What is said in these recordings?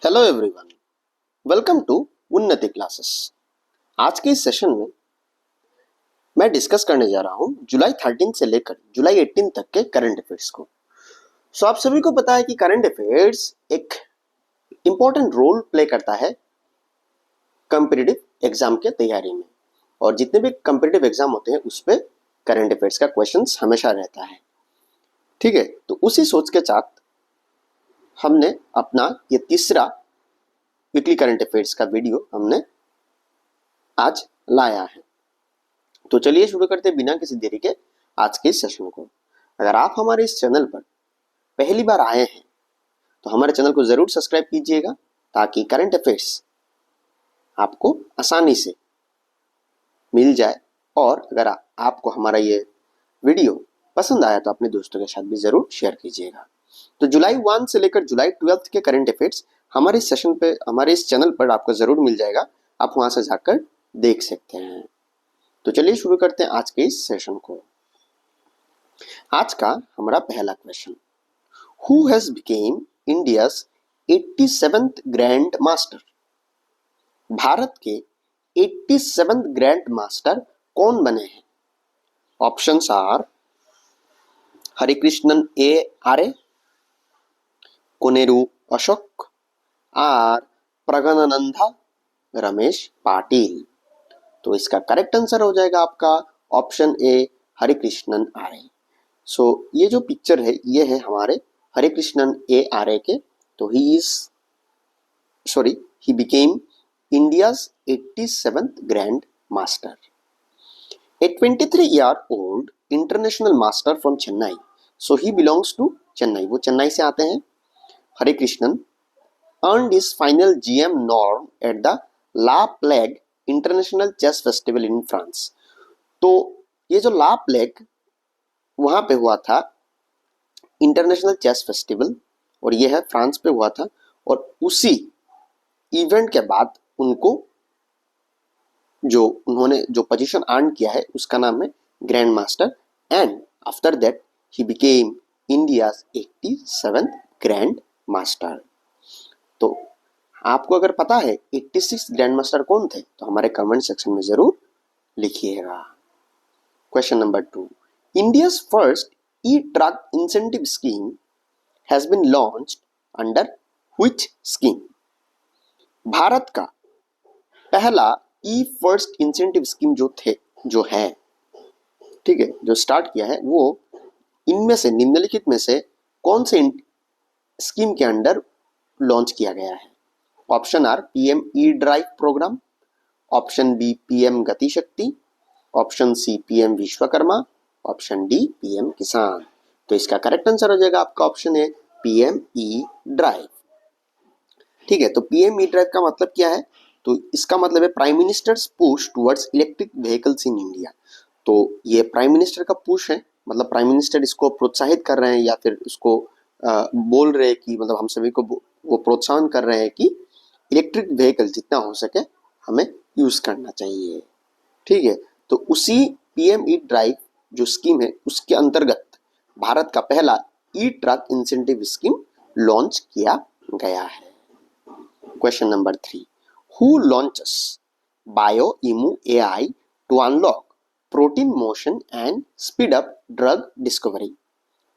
Hello everyone, welcome to उन्नति classes. आज के इस सेशन में मैं डिस्कस करने जा रहा हूं जुलाई 13 से लेकर जुलाई 18 तक के करंट अफेयर्स को। आप सभी को पता है कि करंट अफेयर्स एक इम्पोर्टेंट रोल प्ले करता है कॉम्पिटिटिव एग्जाम के तैयारी में, और जितने भी कॉम्पिटिटिव एग्जाम होते हैं उस पे करंट अफेयर्स का क्वेश्चंस हमेशा रहता है। ठीक है, तो उसी सोच के साथ हमने अपना ये तीसरा वीकली करंट अफेयर्स का वीडियो हमने आज लाया है। तो चलिए शुरू करते हैं बिना किसी देरी के आज के इस सेशन को। अगर आप हमारे इस चैनल पर पहली बार आए हैं तो हमारे चैनल को जरूर सब्सक्राइब कीजिएगा, ताकि करंट अफेयर्स आपको आसानी से मिल जाए। और अगर आपको हमारा ये वीडियो पसंद आया तो अपने दोस्तों के साथ भी जरूर शेयर कीजिएगा। तो जुलाई 1 से लेकर जुलाई 12 के करंट अफेयर्स हमारे इस सेशन पे, हमारे इस चैनल पर आपको जरूर मिल जाएगा। आप वहां से जाकर देख सकते हैं। तो चलिए शुरू करते हैं आज के इस सेशन को। आज का हमारा पहला question, who has became India's 87th grand master? Bharat के 87th ग्रैंड मास्टर कौन बने हैं? Options are Harikrishnan A Arya, Koneru Ashok, R Praggnanandhaa Ramesh Patil. तो इसका करेक्ट आंसर हो जाएगा आपका ऑप्शन ए हरिकृष्णन आर्य। ये जो पिक्चर है ये है हमारे हरिकृष्णन ए आर्य के। तो he became India's 87th grand master. A 23-year-old international master from Chennai. So he belongs to Chennai. वो चेन्नई से आते हैं। Harikrishnan earned his final GM norm at the La Plague international chess festival in France. तो ये जो ला plague वहां पे हुआ था इंटरनेशनल चेस फेस्टिवल, और ये है फ्रांस पे हुआ था। और उसी इवेंट के बाद उनको उन्होंने जो पोजीशन अर्न किया है उसका नाम है grand master. And after that he became India's 87th grand master. तो आपको अगर पता है 86 ग्रैंड मास्टर कौन थे तो हमारे कमेंट सेक्शन में जरूर लिखिएगा। Question number 2, India's first e truck incentive scheme has been launched under which scheme? Bharat का पहला ई फर्स्ट इंसेंटिव स्कीम जो है, ठीक है, जो स्टार्ट किया है वो इनमें से निम्नलिखित में से कौन से स्कीम के अंडर लॉन्च किया गया है? Option are PM e drive programme, option B PM Gati Shakti, option C PM Vishwakarma, option D PM Kisan. तो इसका करेक्ट आंसर हो जाएगा आपका ऑप्शन है पीएम ई ड्राइव। ठीक है, तो पीएम ई ड्राइव का मतलब क्या है? तो इसका मतलब है prime ministers push towards electric vehicles in India. तो ये प्राइम मिनिस्टर का पुश है, मतलब प्राइम मिनिस्टर इसको प्रोत्साहित कर रहे हैं या फिर इसको बोल रहे हैं कि मतलब हम सभी को वो प्रोत्साहन कर रहे हैं कि इलेक्ट्रिक व्हीकल जितना हो सके हमें यूज करना चाहिए। ठीक है, तो उसी पीएम ई ड्राइव जो स्कीम है उसके अंतर्गत भारत का पहला e truck incentive scheme launch किया गया है। Question number 3, who launches bio emu AI to unlock protein motion and speed up drug discovery?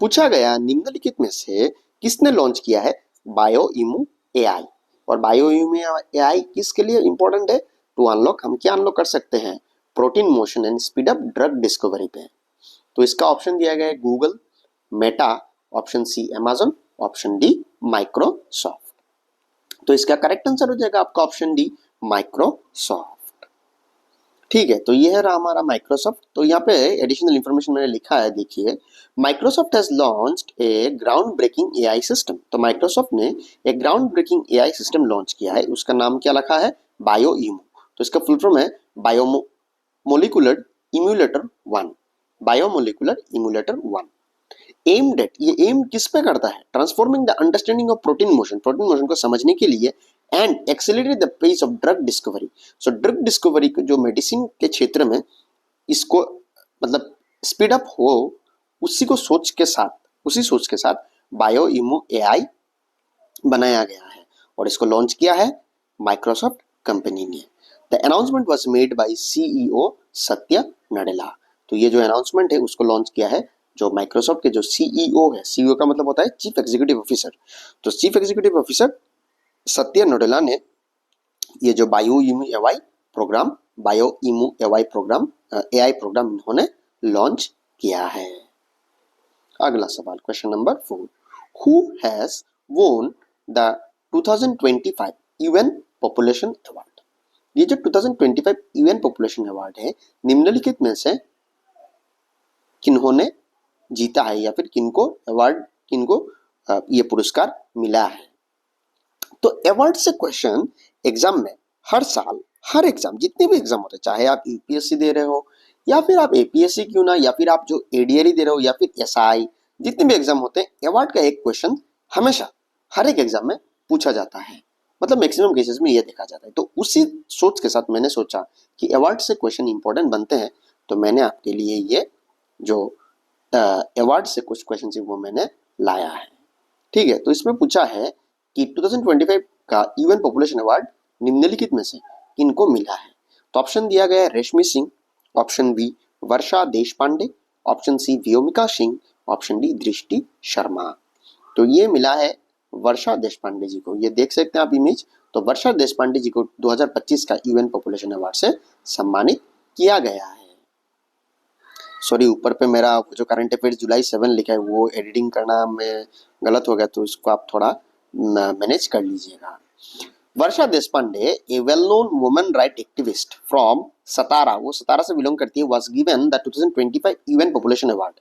पूछा गया निम्नलिखित में से किसने लॉन्च किया है बायो इमू एआई? और बायो इमू एआई किसके लिए इंपॉर्टेंट है? टू अनलॉक, हम क्या अनलॉक कर सकते हैं? Protein motion and speed up drug discovery पे। तो इसका ऑप्शन दिया गया है Google, Meta, option C Amazon, option D Microsoft. तो इसका करेक्ट आंसर हो जाएगा आपका ऑप्शन डी माइक्रोसॉफ्ट। ठीक है, तो ये है रहा हमारा माइक्रोसॉफ्ट। तो यहाँ पे एडिशनल इंफॉर्मेशन मैंने लिखा है, देखिए, Microsoft has launched a ground breaking AI system. तो माइक्रोसॉफ्ट ने एक ground breaking AI system launch किया है, उसका नाम क्या रखा है? Bio emu. तो इसका फुल फॉर्म है biomolecular emulator 1, biomolecular emulator 1। Aimed at, ये एम किस पे करता है? Transforming the understanding of protein motion को समझने के लिए, and accelerate the pace of drug discovery. So drug discovery को जो मेडिसिन के क्षेत्र में इसको मतलब स्पीड अप हो, उसी सोच के साथ बायो इमो एआई बनाया गया है। और इसको लॉन्च किया है माइक्रोसॉफ्ट कंपनी ने। The announcement was made by CEO सत्य नडेला। तो ये जो अनाउंसमेंट है उसको लॉन्च किया है जो माइक्रोसॉफ्ट के जो CEO है, CEO का मतलब होता है चीफ एग्जीक्यूटिव ऑफिसर, तो चीफ एग्जीक्यूटिव ऑफिसर सत्य नडेला ने ये जो बायो इमू एआई प्रोग्राम इन्होंने लॉन्च किया है। अगला सवाल question number 4, who has won the 2025 UN population award. ये जो 2025 यूएन पॉपुलेशन अवार्ड है निम्नलिखित में से किन्होंने जीता है या फिर किनको ये पुरस्कार मिला है। तो अवार्ड से क्वेश्चन एग्जाम में हर साल हर एग्जाम जितने भी एग्जाम होते हैं, चाहे आप यूपीएससी दे रहे हो या फिर आप एपीएससी क्यों ना, या फिर आप जो एडीआरई दे रहे हो या फिर एसआई, जितने भी एग्जाम होते हैं अवार्ड का एक क्वेश्चन हमेशा हर एक एग्जाम में पूछा जाता है, मतलब मैक्सिमम केसेस में ये देखा जाता है। तो उसी सोच के साथ मैंने सोचा कि अवार्ड से क्वेश्चन इंपॉर्टेंट बनते हैं, तो मैंने आपके लिए ये जो अवार्ड से कुछ क्वेश्चन वो मैंने लाया है। ठीक है, तो इसमें पूछा है कि 2025 का यूएन पॉपुलेशन अवार्ड निम्नलिखित में से किनको मिला है। तो ऑप्शन दिया गया है Reshmi Singh, option B Varsha Deshpande, option C Vyomika Singh, option D Drishti Sharma. तो ये मिला है वर्षा देशपांडे जी को, ये देख सकते हैं आप इमेज। तो वर्षा देशपांडे जी को 2025 का यूएन पॉपुलेशन अवार्ड से सम्मानित किया गया है। सॉरी, ऊपर पे मेरा जो करंट अफेयर्स जुलाई 7 लिखा है वो एडिटिंग करना में गलत हो गया, तो इसको आप थोड़ा मैनेज कर लीजिएगा। Varsha Deshpande a well known women right activist from Satara, वो सतारा से बिलोंग करती है, was given the 2025 UN population award.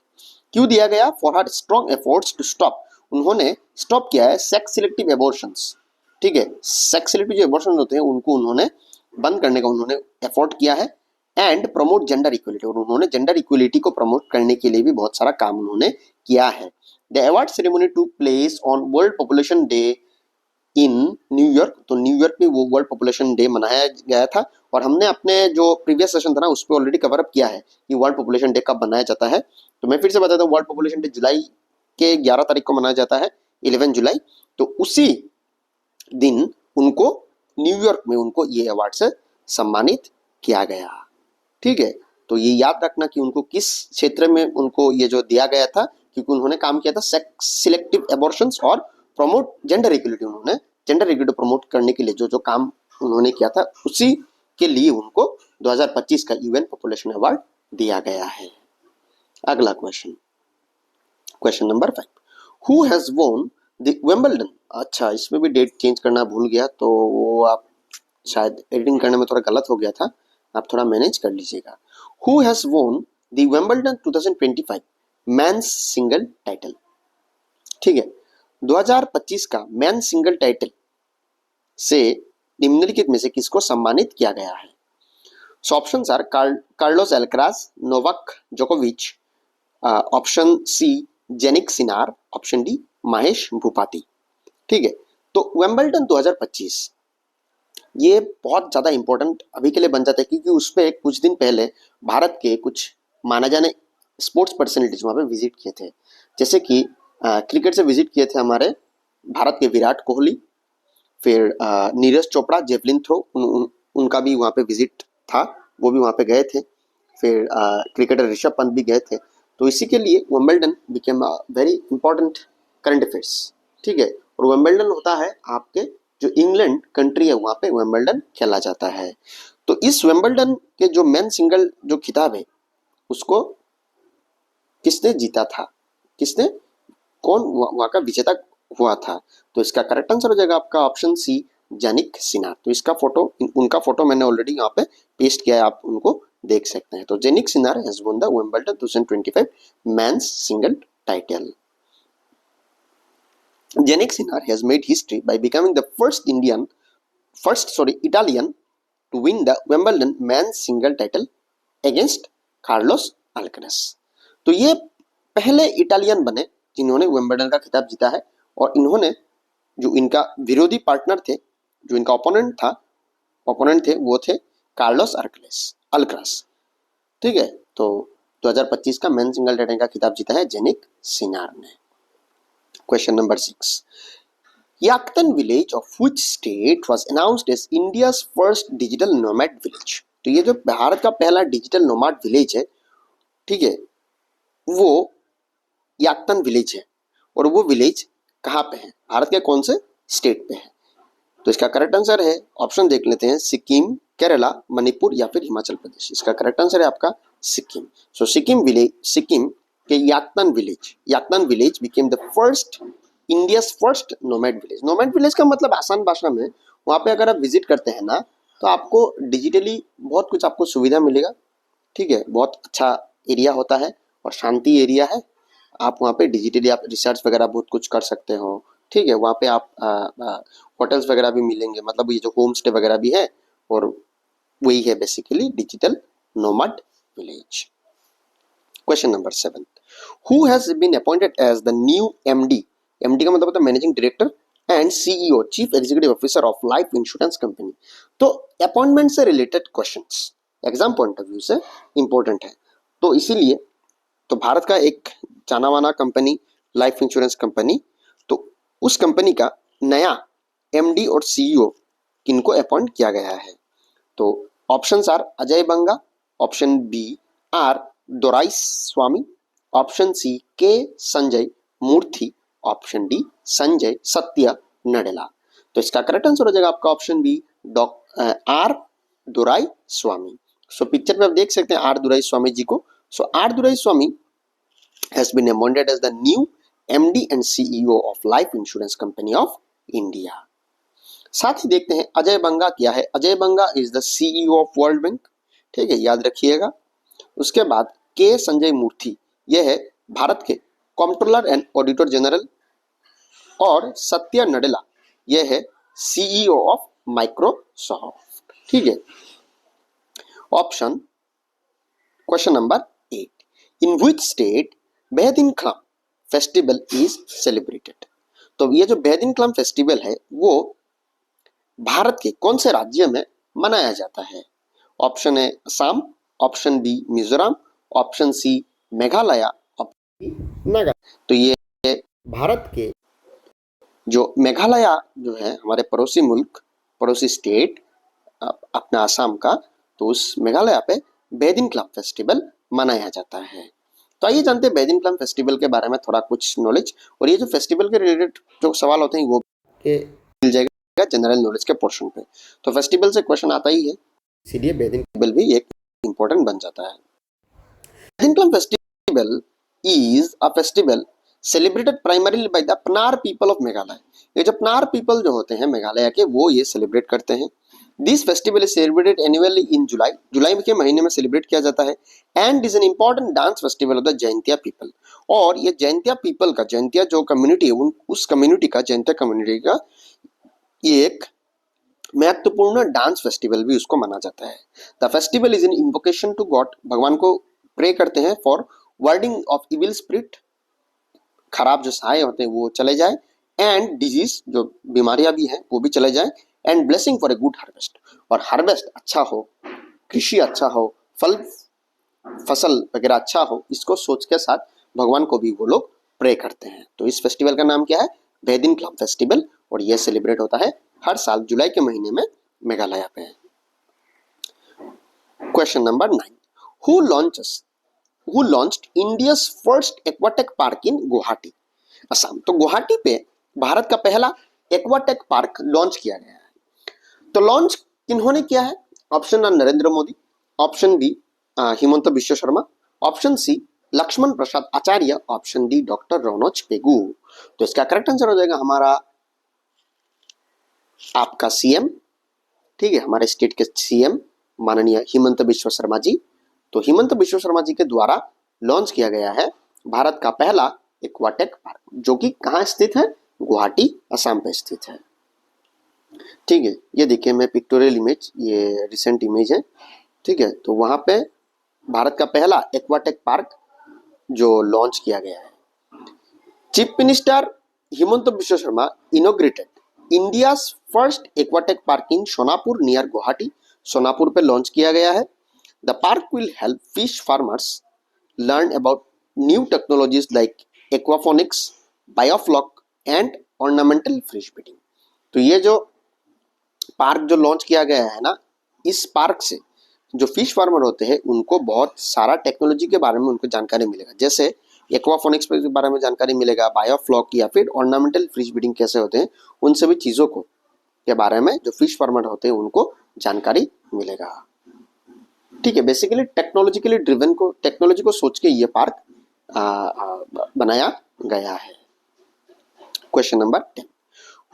क्यों दिया गया? For her strong efforts to stop, उन्होंने स्टॉप किया है सेक्स सिलेक्टिव एबॉर्शंस। ठीक है, सेक्स सिलेक्टिव जो एबॉर्शन होते हैं उनको उन्होंने बंद करने का उन्होंने एफर्ट किया है, एंड प्रमोट जेंडर इक्वलिटी, और उन्होंने जेंडर इक्वलिटी को प्रमोट करने के लिए भी बहुत सारा काम उन्होंने किया है। The award ceremony took place on world population day in New York, तो न्यूयॉर्क में वो वर्ल्ड पॉपुलेशन डे मनाया गया था, और हमने अपने जो प्रीवियस सेशन था ना उस पर ऑलरेडी कवर अप किया है कि वर्ल्ड पॉपुलेशन डे कब मनाया जाता है। तो मैं फिर से बताता हूँ, वर्ल्ड पॉपुलेशन डे जुलाई के 11 तारीख को मनाया जाता है, 11 जुलाई। तो उसी दिन उनको न्यूयॉर्क में उनको ये अवार्ड से सम्मानित किया गया। ठीक है, तो ये याद रखना कि उनको किस क्षेत्र में उनको ये जो दिया गया था, क्योंकि उन्होंने काम किया था सेक्स सिलेक्टिव एबॉर्शंस और प्रमोट जेंडर इक्वलिटी, उन्होंने जेंडर इक्वलिटी प्रमोट करने के लिए जो जो काम उन्होंने किया था उसी के लिए उनको 2025 का यूएन पॉपुलेशन अवार्ड दिया गया है। अगला question, question number 5, who has won the Wimbledon. अच्छा, इसमें भी डेट चेंज करना भूल गया, तो वो आप शायद एडिटिंग करने में थोड़ा गलत हो गया था, आप थोड़ा मैनेज कर लीजिएगा। Who has won the Wimbledon 2025 men's single title. ठीक है, 2025 का मेन सिंगल टाइटल से निम्नलिखित में से किसको सम्मानित किया गया है। So options are Carlos Alcaraz, Novak जोकोविच, option C Jannik Sinner, option D Mahesh Bhupathi. ठीक है, तो विंबलडन 2025 ये बहुत ज्यादा इंपॉर्टेंट अभी के लिए बन जाता है, क्योंकि उस पर कुछ दिन पहले भारत के कुछ माना जाने स्पोर्ट्स पर्सनैलिटीज वहां पे विजिट किए थे, जैसे कि क्रिकेट से विजिट किए थे हमारे भारत के विराट कोहली, फिर नीरज चोपड़ा जेवलिन थ्रो उनका भी वहाँ पे विजिट था, वो भी वहाँ पे गए थे, फिर क्रिकेटर ऋषभ पंत भी गए थे। तो इसी के लिए Wimbledon became a very important current affairs. ठीक है, और विंबलडन होता है आपके जो इंग्लैंड कंट्री है वहाँ पे विंबलडन खेला जाता है। तो इस विंबलडन के जो मेन सिंगल जो खिताब है उसको किसने जीता था, किसने, कौन वहाँ का विजेता हुआ था। तो इसका करेक्ट आंसर हो जाएगा आपका ऑप्शन सी जेनिक सिनार। तो इसका फोटो, उनका फोटो मैंने ऑलरेडी यहाँ पे पेस्ट किया है, आप उनको देख सकते हैं। तो Jannik Sinner has won the Wimbledon 2025 men's single title. Jannik Sinner has made history by becoming the first Italian to win the Wimbledon men's single title against Carlos Alcaraz। तो ये पहले इटालियन बने जिन्होंने विंबलडन का खिताब जीता है, और इन्होंने जो इनका विरोधी पार्टनर थे, जो इनका ओपोनेंट थे वो थे कार्लोस अल्कराज। ठीक है, तो 2025 का मेन सिंगल टाइटल का खिताब जीता है जेनिक सिनार ने। Question number 6, Yaktan village of which state was announced as India's first digital nomad village. तो ये जो भारत का पहला डिजिटल नोमैड विलेज है, ठीक है, वो याक्तन विलेज है। और वो विलेज कहाँ पे है, भारत के कौन से स्टेट पे है? तो इसका करेक्ट आंसर है, ऑप्शन देख लेते हैं, सिक्किम, केरला, मणिपुर या फिर हिमाचल प्रदेश। इसका करेक्ट आंसर है आपका सिक्किम। सो सिक्किम विलेज, सिक्किम के Yaktan village became the first India's first nomad village. Nomad village का मतलब आसान भाषा में, वहां पे अगर आप विजिट करते हैं ना, तो आपको डिजिटली बहुत कुछ आपको सुविधा मिलेगा, ठीक है, बहुत अच्छा एरिया होता है और शांति एरिया है। आप वहाँ पे डिजिटली आप रिसर्च वगैरह बहुत कुछ कर सकते हो, ठीक है। वहाँ पे आप होटल्स वगैरह भी मिलेंगे, मतलब ये जो होम स्टे वगैरह भी है, और वही है basically digital nomad village. Question number 7, who has been appointed as the new MD? MD का मतलब होता है managing director and CEO, chief executive officer of life insurance company. तो अपॉइंटमेंट से related questions exam point of view से important है, तो इसीलिए तो भारत का एक जाना माना कंपनी लाइफ इंश्योरेंस कंपनी, तो उस कंपनी का नया एमडी और सीईओ किनको अपॉइंट किया गया है? तो options are Ajay Banga, option B R Dorai Swamy, option C K Sanjay Murthy, option D Sanjay Satya Nadella. तो इसका करेक्ट आंसर हो जाएगा आपका option B, R Dorai Swamy. So picture में आप देख सकते हैं आर दोराई स्वामी जी को। So R Dorai Swami has been appointed as the new MD and CEO of Life Insurance Company of India। साथ ही देखते हैं अजय बंगा क्या है। Ajay Banga is the CEO of World Bank, ठीक है, याद रखिएगा। उसके बाद के संजय मूर्ति, यह है भारत के कंट्रोलर एंड ऑडिटर जनरल। और सत्य नडेला, यह है सीईओ ऑफ माइक्रोसॉफ्ट, ठीक है। Option question number 8, in which state Behdienkhlam festival is celebrated? तो ये जो बेहदिनख्लम फेस्टिवल है वो भारत के कौन से राज्य में मनाया जाता है? ऑप्शन है Assam, option B Mizoram, option C Meghalaya, option D Nagaland. तो ये भारत के जो मेघालय जो है हमारे पड़ोसी मुल्क, पड़ोसी स्टेट अपना असम का, तो उस मेघालय पे बेहदिनख्लम फेस्टिवल मनाया जाता है। तो आइए जानते हैं बेहदिनख्लम फेस्टिवल के बारे में थोड़ा कुछ नॉलेज। और ये जो फेस्टिवल के रिलेटेड जो सवाल होते हैं वो मिल जाएगा जनरल नॉलेज के पोर्शन पे। तो फेस्टिवल से क्वेश्चन आता ही है, इसीलिए बेहदिनख्लम भी एक इंपॉर्टेंट बन जाता है। Behdienkhlam festival is a festival celebrated primarily by the Pnar people of Meghalaya. ये जो पनार पीपल जो होते हैं मेघालय के, वो ये सेलिब्रेट करते हैं। This festival is celebrated annually in July, जुलाई के महीने में सेलिब्रेट किया जाता है। And is an important dance festival of the Jaintia people. और ये जैंतिया पीपल का, जैंतिया जो कम्युनिटी है, उस कम्युनिटी का, जैंतिया कम्युनिटी का ये एक महत्वपूर्ण डांस फेस्टिवल भी उसको माना जाता है। The festival is an invocation to god, भगवान को प्रे करते हैं for warding of evil spirit, खराब जो साए होते हैं वो चले जाए, एंड डिजीज जो बीमारियां भी हैं वो भी चले जाए, and blessing for a good harvest, और हार्वेस्ट अच्छा हो, कृषि अच्छा हो, फसल वगैरह अच्छा हो, इसको सोच के साथ भगवान को भी वो लोग प्रे करते हैं। तो इस फेस्टिवल का नाम क्या है? बेहदिनख्लम फेस्टिवल। और यह सेलिब्रेट होता है हर साल जुलाई के महीने में मेघालय पे। Question number 9, who launched India's first aquatech park इन गुवाहाटी, असम? तो गुवाहाटी पे भारत का पहला एक्वाटेक पार्क लॉन्च किया गया है। तो लॉन्च किन्होंने किया है? Option A Narendra Modi, option B Himanta Biswa Sarma, option C Lakshman Prasad Acharya, option D doctor Ronoj Pegu. तो इसका करेक्ट आंसर हो जाएगा हमारा आपका सीएम, ठीक है, हमारे स्टेट के सीएम माननीय हिमंत बिश्व शर्मा जी। तो हिमंत बिश्व शर्मा जी के द्वारा लॉन्च किया गया है भारत का पहला एक्वाटेक पार्क, जो कि कहाँ स्थित है? गुवाहाटी, असम पे स्थित है, ठीक है। ये देखिए मैं पिक्टोरियल इमेज, ये रिसेंट इमेज है, ठीक है। तो वहां पे भारत का पहला एक्वाटेक पार्क जो लॉन्च किया गया है। Chief minister Himanta Biswa Sarma inaugurated India first aquatech park in Sonapur near Guwahati, Sonapur पे लॉन्च किया गया है। The park will help fish farmers learn about new technologies like aquaponics, biofloc and ornamental fish breeding. तो ये जो पार्क जो लॉन्च किया गया है ना, इस पार्क से जो फिश फार्मर होते हैं उनको बहुत सारा टेक्नोलॉजी के बारे में उनको जानकारी मिलेगा, जैसे एक्वाफोनिक्स के बारे में जानकारी मिलेगा, बायोफ्लॉक या फिर ऑर्नामेंटल फिश ब्रीडिंग कैसे होते हैं, उन सभी चीज़ों को के बारे में जो फिश फार्मर होते हैं उनको जानकारी मिलेगा। ठीक है, बेसिकली टेक्नोलॉजी को सोच के ये पार्क बनाया गया है। Question number 10,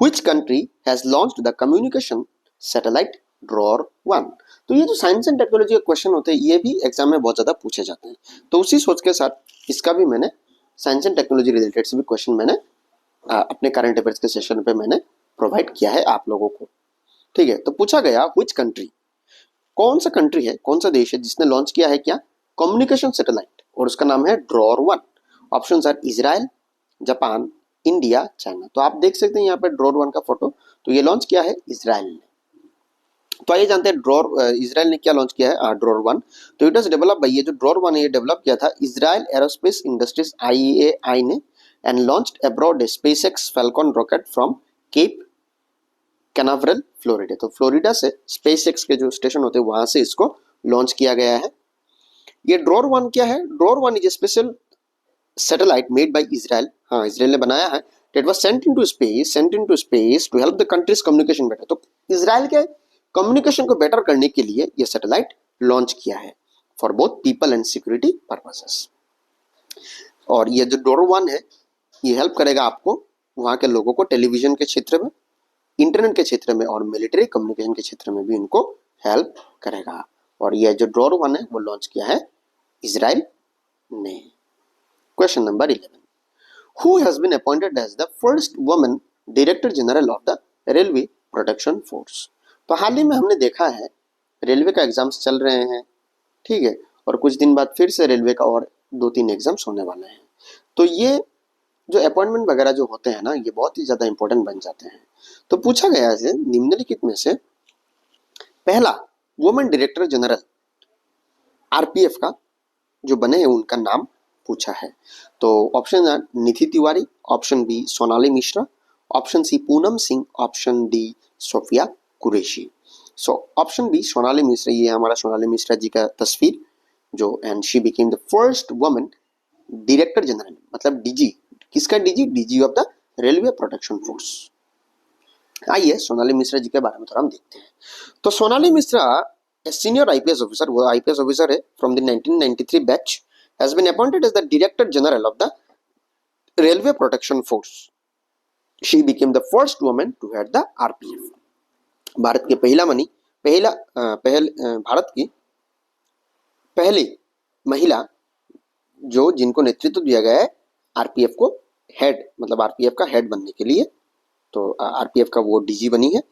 which country has launched the communication satellite drawer 1। तो ये जो साइंस एंड टेक्नोलॉजी के क्वेश्चन होते हैं ये भी एग्जाम में बहुत ज्यादा पूछे जाते हैं, तो उसी सोच के साथ इसका भी मैंने साइंस एंड टेक्नोलॉजी रिलेटेड से भी क्वेश्चन मैंने अपने करंट अफेयर्स के सेशन पे मैंने प्रोवाइड किया है आप लोगों को। ठीक है, तो पूछा गया व्हिच कंट्री, कौन सा कंट्री है, कौन सा देश है जिसने लॉन्च किया है क्या कम्युनिकेशन सैटेलाइट, और उसका नाम है Dror 1। Options are Israel, Japan, India, China. तो आप देख सकते हैं यहाँ पे ड्रॉर 1 का फोटो, तो ये लॉन्च किया है इजराइल ने। तो आइए जानते हैं इजराइल ने क्या लॉन्च किया है ड्रॉर 1। तो इट वाज डेवलप बाय, ये जो ड्रॉर 1 है ये डेवलप किया था इजराइल एरोस्पेस इंडस्ट्रीज IAI ने, and launched aboard SpaceX Falcon rocket from Cape Canaveral Florida. तो फ्लोरिडा से स्पेसएक्स के जो स्टेशन होते हैं वहां से इसको लॉन्च किया गया है। ये ड्रॉर 1 क्या है, Dror 1 is a special satellite made by Israel, हाँ इजराइल ने बनाया है, that was sent into space to help the countries communication better. तो इजराइल के कम्युनिकेशन को बेटर करने के लिए ये सैटेलाइट लॉन्च किया है for both people and security purposes. और ये जो ड्रॉर 1 है ये हेल्प करेगा आपको वहां के लोगों को टेलीविजन के क्षेत्र में, इंटरनेट के क्षेत्र में और मिलिट्री कम्युनिकेशन के क्षेत्र में भी इनको हेल्प करेगा। और यह जो ड्रॉर 1 है वो लॉन्च किया है इजराइल ने। Question number 11, who has been appointed as the first woman director general of the railway protection force. तो हाल ही में हमने देखा है रेलवे का एग्जाम्स चल रहे हैं, ठीक है, और कुछ दिन बाद फिर से रेलवे का और 2-3 एग्जाम्स होने वाले हैं। तो ये जो अपॉइंटमेंट वगैरह जो होते हैं ना ये बहुत ही ज्यादा इंपॉर्टेंट बन जाते हैं। तो पूछा गया है निम्नलिखित में से पहला वुमेन डायरेक्टर जनरल RPF का जो बने हैं उनका नाम पूछा है। तो ऑप्शन है Nidhi Tiwari, option B Sonali Mishra, option C Poonam Singh, option D Sofiya Qureshi. So option B Sonali Mishra, ये हमारा सोनाली मिश्रा जी का तस्वीर जो, and she became the first women director general, मतलब DG, किसका DG of the railway protection force. आइए सोनाली मिश्रा जी के बारे में थोड़ा हम देखते हैं। तो Sonali Mishra senior IPS officer, वो IPS ऑफिसर है from the 1993 batch, has been appointed as the director general of the railway protection force. She became the first women to head the RPF। Bharat के भारत की पहली महिला जो जिनको नेतृत्व दिया गया है RPF को हेड, मतलब RPF का हेड बनने के लिए। तो RPF का वो DG बनी है,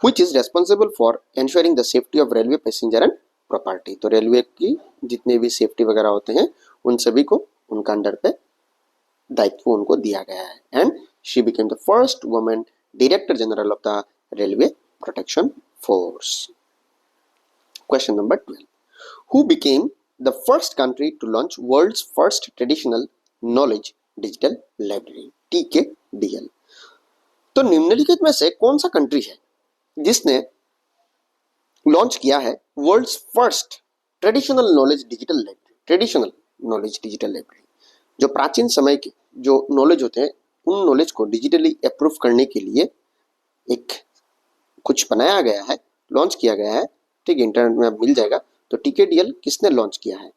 which is responsible for ensuring the safety of railway passenger and property। तो रेलवे की जितने भी सेफ्टी वगैरह होते हैं उन सभी को उनका अंडर पे दायित्व उनको दिया गया है। And she became the first women director general of the railway protection force. Question number 12, who became the first country to launch world's first traditional knowledge digital library TKDL। तो निम्नलिखित में से कौन सा कंट्री है जिसने लॉन्च किया है world's first traditional knowledge digital library. जो प्राचीन समय के जो नॉलेज होते हैं उन नॉलेज को डिजिटली अप्रूव करने के लिए एक कुछ बनाया गया है, लॉन्च किया गया है, ठीक है, इंटरनेट में अब मिल जाएगा। तो TKDL किसने लॉन्च किया है,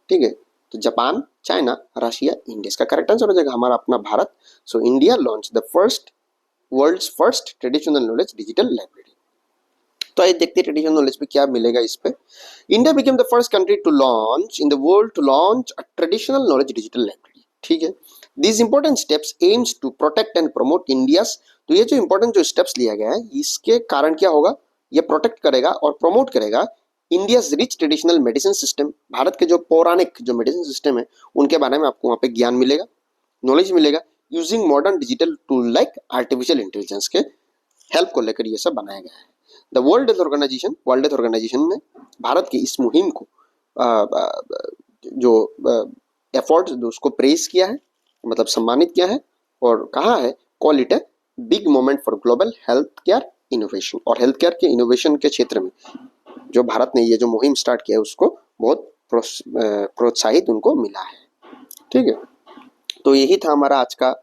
ठीक है, तो जापान, चाइना, रशिया, इंडिया। इसका करेक्ट आंसर हो जाएगा हमारा अपना Bharat. So India launch the world's first traditional knowledge digital library. तो आइए देखते हैं ट्रेडिशनल नॉलेज पे क्या मिलेगा इस पे। India became the first country to launch in the world to launch a traditional knowledge digital library, ठीक है। These important steps aims to protect and promote India's. तो ये जो इंपॉर्टेंट जो स्टेप्स लिया गया है इसके कारण क्या होगा, ये प्रोटेक्ट करेगा और प्रमोट करेगा India's rich traditional medicine system. Bharat के जो पौराणिक जो मेडिसिन सिस्टम है उनके बारे में आपको वहाँ पे ज्ञान मिलेगा, नॉलेज मिलेगा, using modern digital tool like artificial intelligence के हेल्प को लेकर ये सब बनाया गया है। द वर्ल्ड हेल्थ ऑर्गेनाइजेशन ने भारत की इस मुहिम को जो एफर्ट्स उसको प्रेज किया है, मतलब सम्मानित किया है और कहा है call it a big moment for global health care innovation, और हेल्थ केयर के इनोवेशन के क्षेत्र में जो भारत ने ये जो मुहिम स्टार्ट किया है उसको बहुत प्रोत्साहित उनको मिला है। ठीक है, तो यही था हमारा आज का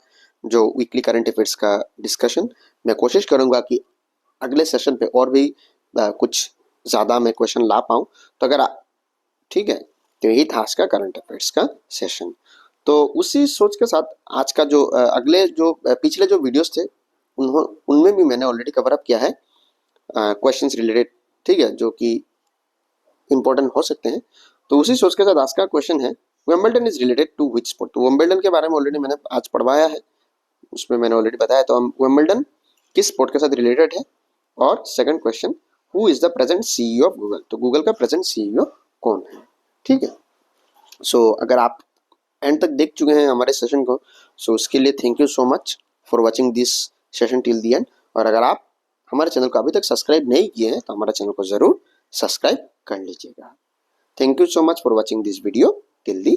जो वीकली करंट अफेयर्स का डिस्कशन। मैं कोशिश करूंगा कि अगले सेशन पे और भी कुछ ज़्यादा मैं क्वेश्चन ला पाऊँ। तो अगर ठीक है, तो यही था आज का करंट अफेयर्स का सेशन। तो उसी सोच के साथ आज का जो अगले जो पिछले जो वीडियोस थे उनमें भी मैंने ऑलरेडी कवर अप किया है क्वेश्चंस रिलेटेड, ठीक है, जो कि इंपॉर्टेंट हो सकते हैं। तो उसी सोच के साथ आज का क्वेश्चन है, Wimbledon is related to which sport. तो विंबलडन के बारे में ऑलरेडी मैंने आज पढ़वाया है, उसमें मैंने ऑलरेडी बताया। तो हम विंबलडन किस स्पोर्ट के साथ रिलेटेड है। और second question, who is the present CEO of Google. तो गूगल का प्रेजेंट सीईओ कौन है। ठीक है, सो अगर आप एंड तक देख चुके हैं हमारे सेशन को, सो उसके लिए thank you so much for watching this session till the and. और अगर आप हमारे चैनल को अभी तक सब्सक्राइब नहीं किए हैं तो हमारे चैनल को जरूर सब्सक्राइब कर लीजिएगा। Thank you so much for watching this video till the